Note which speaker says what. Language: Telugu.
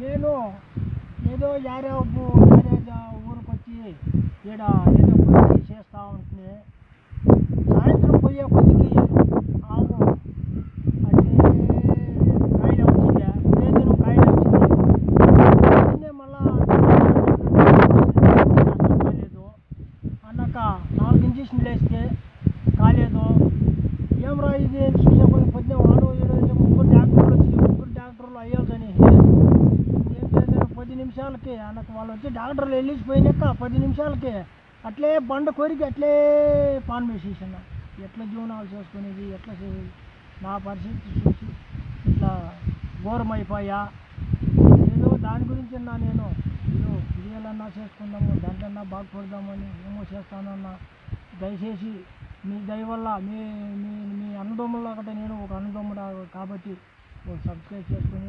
Speaker 1: నేను ఏదో ఊరికి వచ్చి ఈడ ఏదో పని చేస్తూ ఉంటే సాయంత్రం పోయే కొద్దికి ఆవు అంటే కాయలు వచ్చింది, రేతులు కాయలు వచ్చింది. పొద్దున్నే మళ్ళా కాలేదు అన్నాక 4 ఇంజక్షన్లు వేస్తే కాలేదు. ఏమరా ఇది పొద్దున్నే వాడు ఏడో ముగ్గురు డాక్టర్లు వచ్చి అయ్యాల్సని ఏం చేశారు 10 నిమిషాలకి అన్నకు వాళ్ళు వచ్చి డాక్టర్లు వెళ్ళిపోయినాక 10 నిమిషాలకి అట్లే బండ కొరికి అట్లే పాన్ వేసేసాను. ఎట్లా జీవనాలు చేసుకునేది, ఎట్లా చేసేది, నా పరిస్థితి చూసి ఇట్లా ఘోరమైపోయా. ఏదో దాని గురించి నేను ఏదో ఇదేలన్నా చేసుకుందాము, దాంట్లో బాగుపడదామని ఏమో చేస్తానన్నా. దయచేసి మీ దయ వల్ల మీ మీ మీ అన్నదమ్ముల్లో ఒకటే నేను ఒక అన్నదమ్ముడు కాబట్టి సబ్స్క్రైబ్ చేసుకుని